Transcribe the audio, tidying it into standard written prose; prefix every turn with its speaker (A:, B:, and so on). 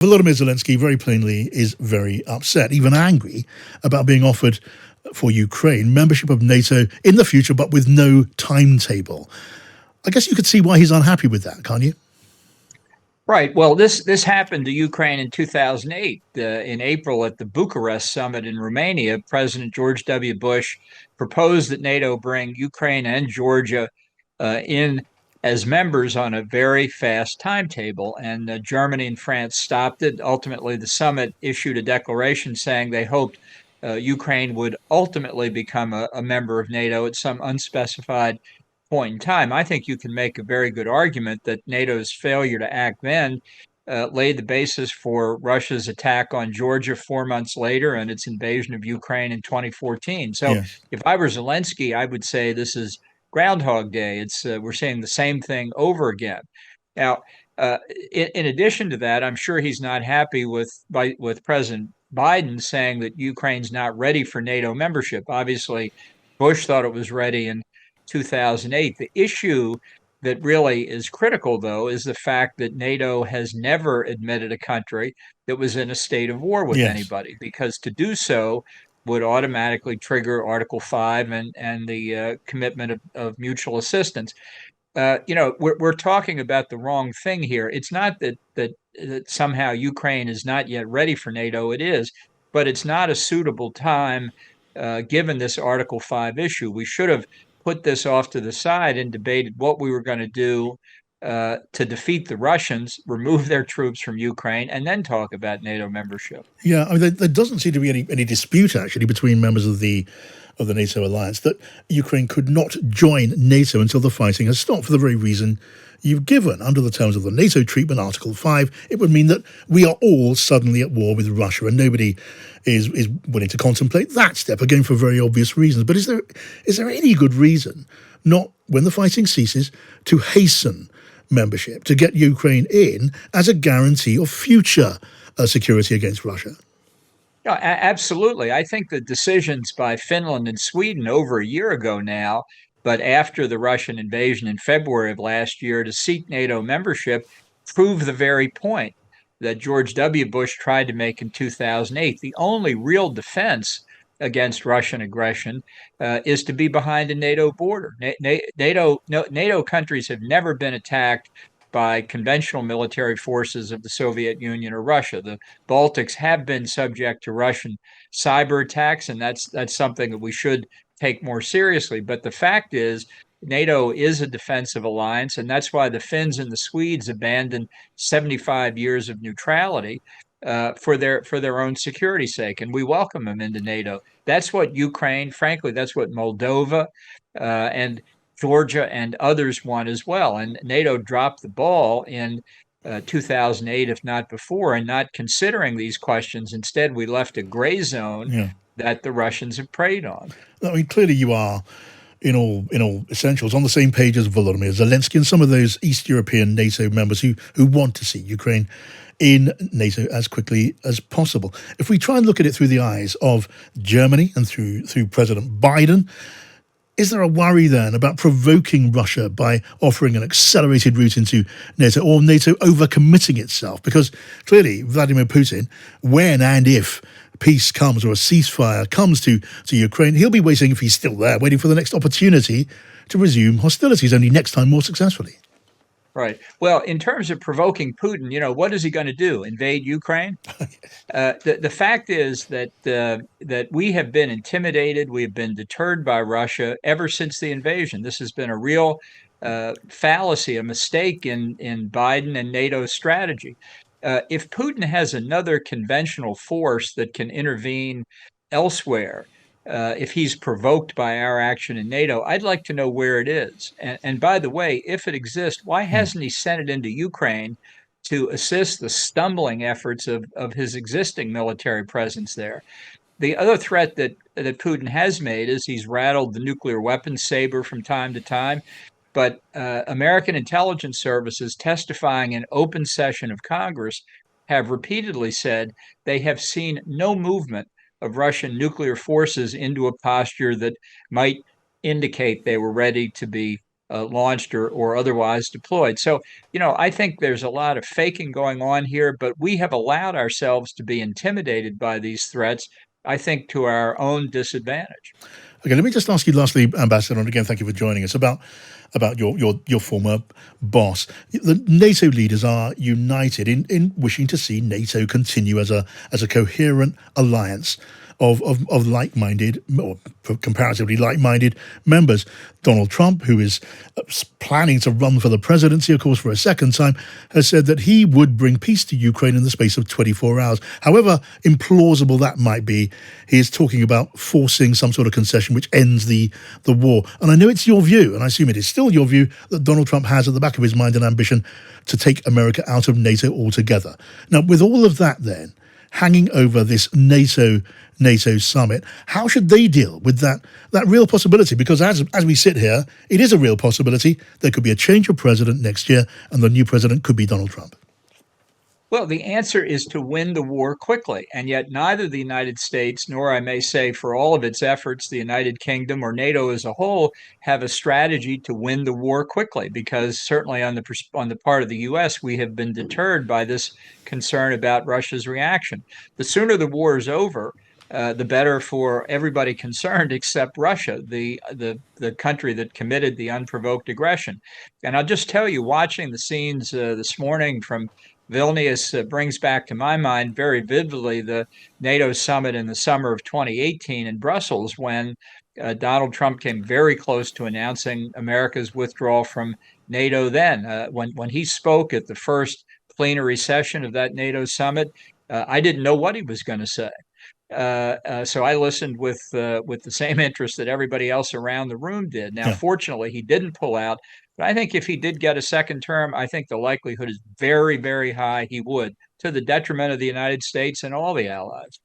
A: Volodymyr Zelensky very plainly is very upset, even angry, about being offered for Ukraine membership of NATO in the future, but with no timetable. I guess you could see why he's unhappy with that, can't you?
B: Right. Well, this happened to Ukraine in 2008. In April at the Bucharest summit in Romania, President George W. Bush proposed that NATO bring Ukraine and Georgia in as members on a very fast timetable, and Germany and France stopped it. Ultimately, the summit issued a declaration saying they hoped Ukraine would ultimately become a member of NATO at some unspecified point in time. I think you can make a very good argument that NATO's failure to act then laid the basis for Russia's attack on Georgia 4 months later and its invasion of Ukraine in 2014. So
A: Yes.
B: if I were Zelensky, I would say this is Groundhog Day. It's we're seeing the same thing over again. Now, in addition to that, I'm sure he's not happy with President Biden saying that Ukraine's not ready for NATO membership. Obviously, Bush thought it was ready in 2008. The issue that really is critical, though, is the fact that NATO has never admitted a country that was in a state of war with
A: Yes.
B: anybody, because to do so would automatically trigger Article 5 and the commitment of mutual assistance. We're talking about the wrong thing here. It's not that somehow Ukraine is not yet ready for NATO. It is, but it's not a suitable time given this Article 5 issue. We should have put this off to the side and debated what we were going to do to defeat the Russians, remove their troops from Ukraine, and then talk about NATO membership.
A: Yeah, I mean, there doesn't seem to be any dispute actually between members of the NATO alliance that Ukraine could not join NATO until the fighting has stopped for the very reason you've given. Under the terms of the NATO treatment, Article 5, it would mean that we are all suddenly at war with Russia, and nobody is willing to contemplate that step, again for very obvious reasons. But is there any good reason not, when the fighting ceases, to hasten membership, to get Ukraine in as a guarantee of future security against Russia?
B: Yeah, absolutely. I think the decisions by Finland and Sweden over a year ago now, but after the Russian invasion in February of last year to seek NATO membership, prove the very point that George W. Bush tried to make in 2008. The only real defense against Russian aggression is to be behind a NATO border. NATO countries have never been attacked by conventional military forces of the Soviet Union or Russia. The Baltics have been subject to Russian cyber attacks, and that's something that we should take more seriously. But the fact is, NATO is a defensive alliance, and that's why the Finns and the Swedes abandoned 75 years of neutrality for their own security sake, and we welcome them into NATO. That's what Ukraine, frankly, that's what Moldova and Georgia and others want as well. And NATO dropped the ball in 2008, if not before, and not considering these questions. Instead, we left a gray zone
A: Yeah.
B: that the Russians have preyed on.
A: I mean, clearly you are, in all essentials, on the same page as Volodymyr Zelensky and some of those East European NATO members who want to see Ukraine in NATO as quickly as possible. If we try and look at it through the eyes of Germany and through President Biden, is there a worry then about provoking Russia by offering an accelerated route into NATO, or NATO overcommitting itself? Because clearly Vladimir Putin, when and if peace comes or a ceasefire comes to Ukraine, he'll be waiting, if he's still there, waiting for the next opportunity to resume hostilities, only next time more successfully.
B: Right. Well, in terms of provoking Putin, what is he going to do? Invade Ukraine? The fact is that we have been intimidated, we have been deterred by Russia ever since the invasion. This has been a real fallacy, a mistake in Biden and NATO's strategy. If Putin has another conventional force that can intervene elsewhere, if he's provoked by our action in NATO, I'd like to know where it is. And by the way, if it exists, why hasn't he sent it into Ukraine to assist the stumbling efforts of his existing military presence there? The other threat that Putin has made is he's rattled the nuclear weapons saber from time to time. But American intelligence services testifying in open session of Congress have repeatedly said they have seen no movement of Russian nuclear forces into a posture that might indicate they were ready to be launched or otherwise deployed. So, I think there's a lot of faking going on here, but we have allowed ourselves to be intimidated by these threats, I think, to our own disadvantage.
A: Okay, let me just ask you lastly, Ambassador, and again, thank you for joining us, about your former boss. The NATO leaders are united in wishing to see NATO continue as a coherent alliance of like-minded, or comparatively like-minded members. Donald Trump, who is planning to run for the presidency, of course, for a second time, has said that he would bring peace to Ukraine in the space of 24 hours. However implausible that might be, he is talking about forcing some sort of concession which ends the war. And I know it's your view, and I assume it is still your view, that Donald Trump has at the back of his mind an ambition to take America out of NATO altogether. Now, with all of that then hanging over this NATO summit, how should they deal with that real possibility? Because as we sit here, it is a real possibility. There could be a change of president next year, and the new president could be Donald Trump.
B: Well, the answer is to win the war quickly. And yet, neither the United States, nor I may say for all of its efforts, the United Kingdom or NATO as a whole, have a strategy to win the war quickly. Because certainly on the part of the U.S., we have been deterred by this concern about Russia's reaction. The sooner the war is over, the better for everybody concerned, except Russia, the country that committed the unprovoked aggression. And I'll just tell you, watching the scenes this morning from Vilnius brings back to my mind very vividly the NATO summit in the summer of 2018 in Brussels, when Donald Trump came very close to announcing America's withdrawal from NATO. Then, when he spoke at the first plenary session of that NATO summit, I didn't know what he was going to say. So I listened with the same interest that everybody else around the room did. Now,
A: Yeah.
B: fortunately, he didn't pull out, but I think if he did get a second term, I think the likelihood is very, very high he would, to the detriment of the United States and all the allies.